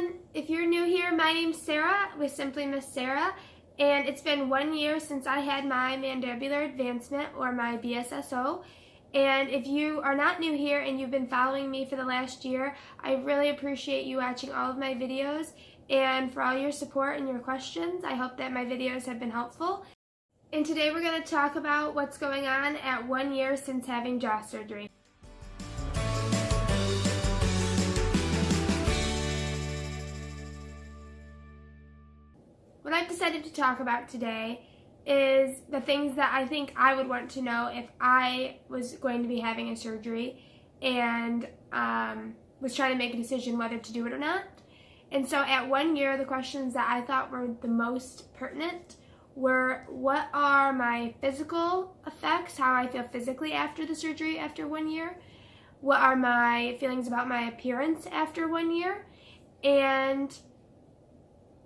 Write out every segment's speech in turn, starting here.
everyone, if you're new here, my name's Sarah with Simply Miss Sarah, and it's been 1 year since I had my mandibular advancement, or my BSSO. And if you are not new here and you've been following me for the last year, I really appreciate you watching all of my videos and for all your support and your questions. I hope that my videos have been helpful. And today we're going to talk about what's going on at 1 year since having jaw surgery. What I've decided to talk about today is the things that I think I would want to know if I was going to be having a surgery and was trying to make a decision whether to do it or not. And so at 1 year, the questions that I thought were the most pertinent were, what are my physical effects, how I feel physically after the surgery after 1 year? What are my feelings about my appearance after 1 year? And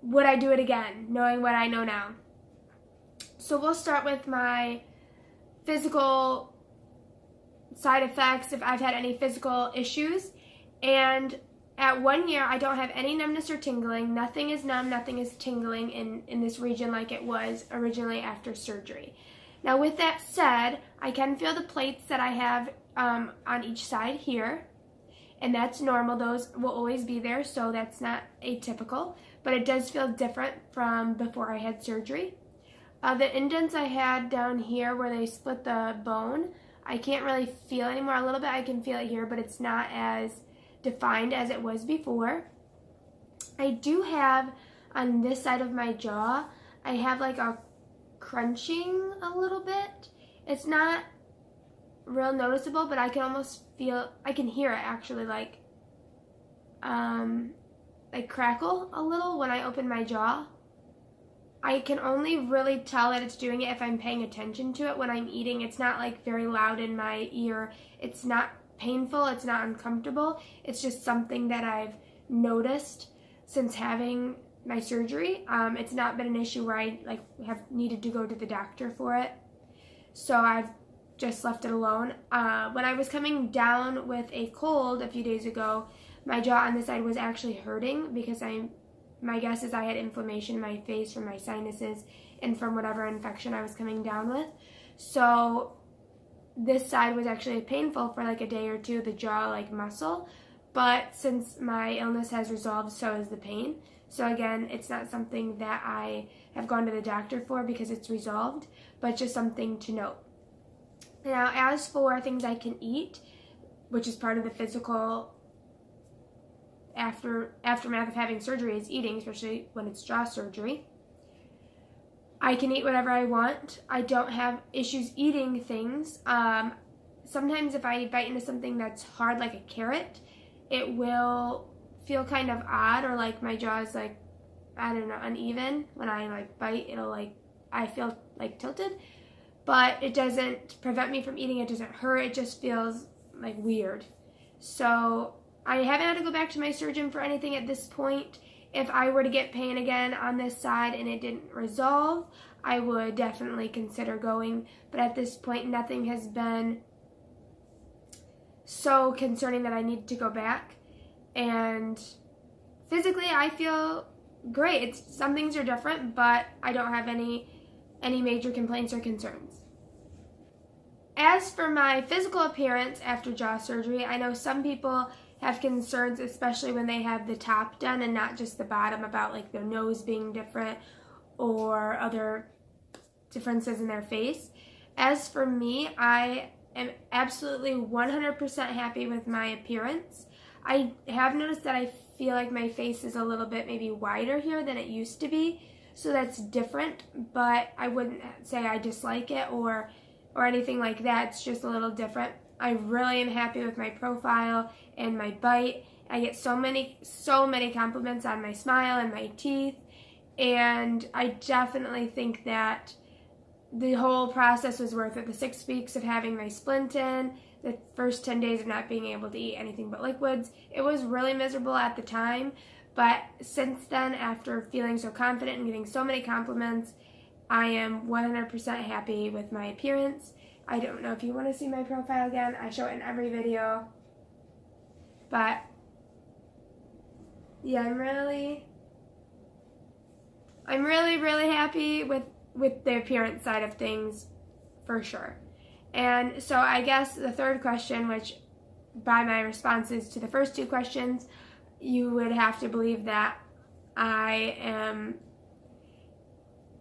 would I do it again, knowing what I know now? So we'll start with my physical side effects, if I've had any physical issues. And at 1 year, I don't have any numbness or tingling. Nothing is numb, nothing is tingling in this region like it was originally after surgery. Now with that said, I can feel the plates that I have on each side here. And that's normal, those will always be there, so that's not atypical, but it does feel different from before I had surgery. The indents I had down here where they split the bone, I can't really feel anymore. A little bit I can feel it here, but it's not as defined as it was before. I do have on this side of my jaw, I have like a crunching a little bit. It's not real noticeable, but I can almost feel, I can hear it actually like crackle a little when I open my jaw. I can only really tell that it's doing it if I'm paying attention to it when I'm eating. It's not like very loud in my ear. It's not painful, it's not uncomfortable. It's just something that I've noticed since having my surgery. It's not been an issue where I have needed to go to the doctor for it. So I've just left it alone. When I was coming down with a cold a few days ago, my jaw on this side was actually hurting because my guess is I had inflammation in my face from my sinuses and from whatever infection I was coming down with. So this side was actually painful for like a day or two, the jaw muscle. But since my illness has resolved, so is the pain. So again, it's not something that I have gone to the doctor for because it's resolved, but just something to note. Now, as for things I can eat, which is part of the physical aftermath of having surgery is eating, especially when it's jaw surgery. I can eat whatever I want. I don't have issues eating things. Sometimes if I bite into something that's hard, like a carrot, it will feel kind of odd, or like my jaw is I don't know, uneven. When I bite, it'll I feel tilted. But it doesn't prevent me from eating, it doesn't hurt, it just feels weird. So I haven't had to go back to my surgeon for anything at this point. If I were to get pain again on this side and it didn't resolve, I would definitely consider going. But at this point, nothing has been so concerning that I need to go back. And physically, I feel great. Some things are different, but I don't have any major complaints or concerns. As for my physical appearance after jaw surgery, I know some people have concerns, especially when they have the top done and not just the bottom, about their nose being different or other differences in their face. As for me, I am absolutely 100% happy with my appearance. I have noticed that I feel like my face is a little bit maybe wider here than it used to be. So that's different, but I wouldn't say I dislike it or anything like that. It's just a little different. I really am happy with my profile and my bite. I get so many compliments on my smile and my teeth, and I definitely think that the whole process was worth it. The 6 weeks of having my splint in, the first 10 days of not being able to eat anything but liquids. It was really miserable at the time. But since then, after feeling so confident and getting so many compliments, I am 100% happy with my appearance. I don't know if you want to see my profile again. I show it in every video. But yeah, I'm really happy with the appearance side of things, for sure. And so I guess the third question, which by my responses to the first two questions, you would have to believe that I am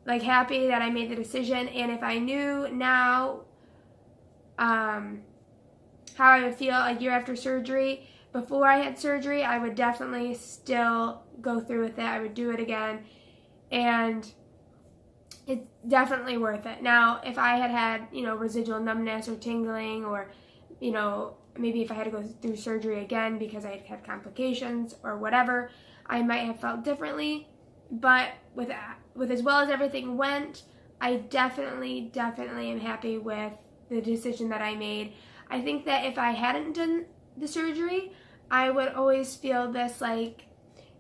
like happy that I made the decision. And if I knew now how I would feel a year after surgery, before I had surgery, I would definitely still go through with it. I would do it again, and it's definitely worth it. Now, if I had residual numbness or tingling, or maybe if I had to go through surgery again because I had complications or whatever, I might have felt differently. But with as well as everything went, I definitely am happy with the decision that I made. I think that if I hadn't done the surgery, I would always feel this like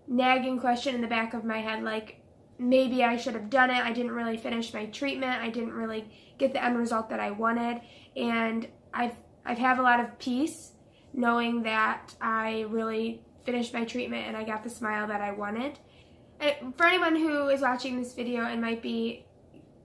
nagging question in the back of my head, like maybe I should have done it. I didn't really finish my treatment. I didn't really get the end result that I wanted. And I've have a lot of peace knowing that I really finished my treatment and I got the smile that I wanted. And for anyone who is watching this video and might be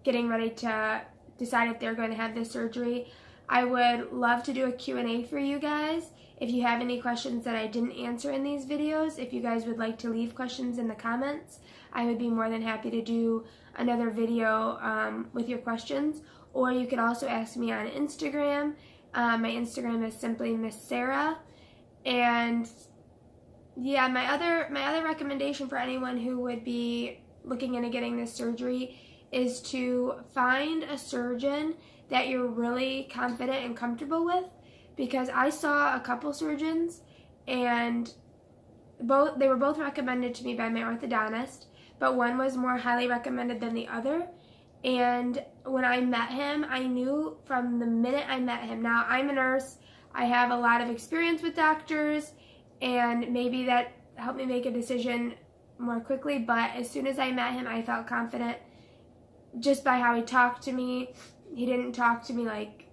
getting ready to decide if they're going to have this surgery, I would love to do a Q&A for you guys. If you have any questions that I didn't answer in these videos, if you guys would like to leave questions in the comments, I would be more than happy to do another video with your questions. Or you could also ask me on Instagram. My Instagram is simply Miss Sarah. And yeah, my other recommendation for anyone who would be looking into getting this surgery is to find a surgeon that you're really confident and comfortable with, because I saw a couple surgeons and they were both recommended to me by my orthodontist, but one was more highly recommended than the other. And when I met him, I knew from the minute I met him. Now, I'm a nurse. I have a lot of experience with doctors, and maybe that helped me make a decision more quickly, but as soon as I met him, I felt confident just by how he talked to me. He didn't talk to me like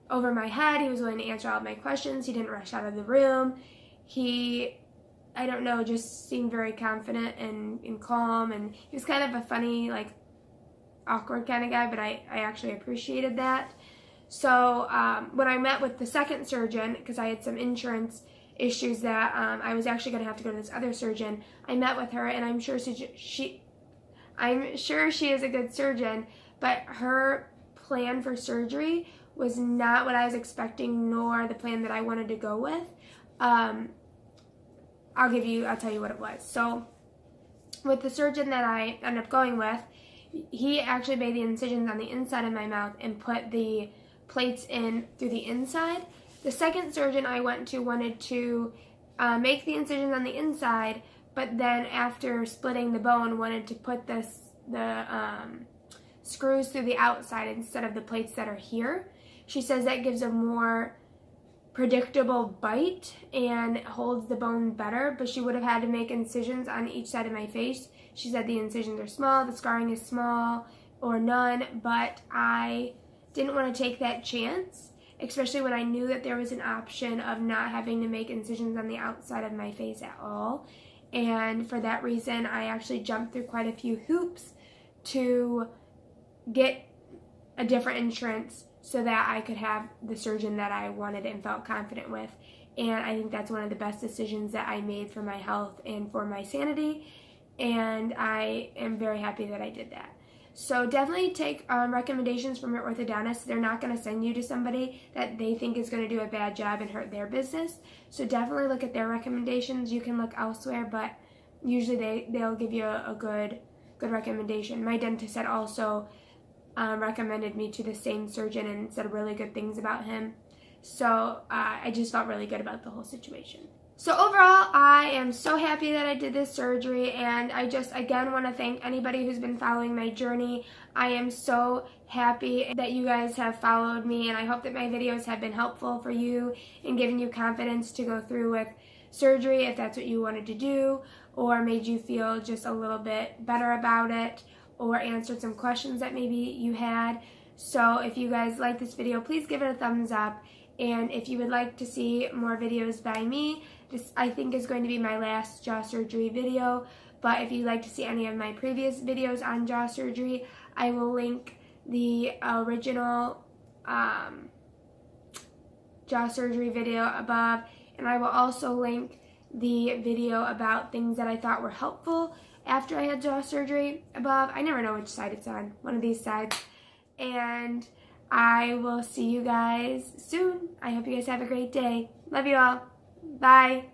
over my head. He was willing to answer all of my questions. He didn't rush out of the room. He, I don't know, just seemed very confident and calm, and he was kind of a funny, like, awkward kind of guy, but I actually appreciated that. So when I met with the second surgeon, because I had some insurance issues that I was actually going to have to go to this other surgeon, I met with her, and I'm sure she is a good surgeon, but her plan for surgery was not what I was expecting, nor the plan that I wanted to go with. I'll tell you what it was. So with the surgeon that I ended up going with, he actually made the incisions on the inside of my mouth and put the plates in through the inside. The second surgeon I went to wanted to make the incisions on the inside, but then after splitting the bone wanted to put the screws through the outside instead of the plates that are here. She says that gives a more predictable bite and holds the bone better, but she would have had to make incisions on each side of my face. She said the incisions are small, the scarring is small or none, but I didn't want to take that chance, especially when I knew that there was an option of not having to make incisions on the outside of my face at all. And for that reason, I actually jumped through quite a few hoops to get a different insurance so that I could have the surgeon that I wanted and felt confident with. And I think that's one of the best decisions that I made for my health and for my sanity, and I am very happy that I did that. So definitely take recommendations from your orthodontist. They're not going to send you to somebody that they think is going to do a bad job and hurt their business. So definitely look at their recommendations. You can look elsewhere, but usually they'll give you a good recommendation. My dentist had also recommended me to the same surgeon and said really good things about him. So I just felt really good about the whole situation. So overall, I am so happy that I did this surgery, and I just again want to thank anybody who's been following my journey. I am so happy that you guys have followed me, and I hope that my videos have been helpful for you in giving you confidence to go through with surgery if that's what you wanted to do, or made you feel just a little bit better about it, or answered some questions that maybe you had. So if you guys like this video, please give it a thumbs up. And if you would like to see more videos by me, This, I think, is going to be my last jaw surgery video, but if you'd like to see any of my previous videos on jaw surgery, I will link the original jaw surgery video above, and I will also link the video about things that I thought were helpful after I had jaw surgery above. I never know which side it's on, one of these sides. And I will see you guys soon. I hope you guys have a great day. Love you all. Bye.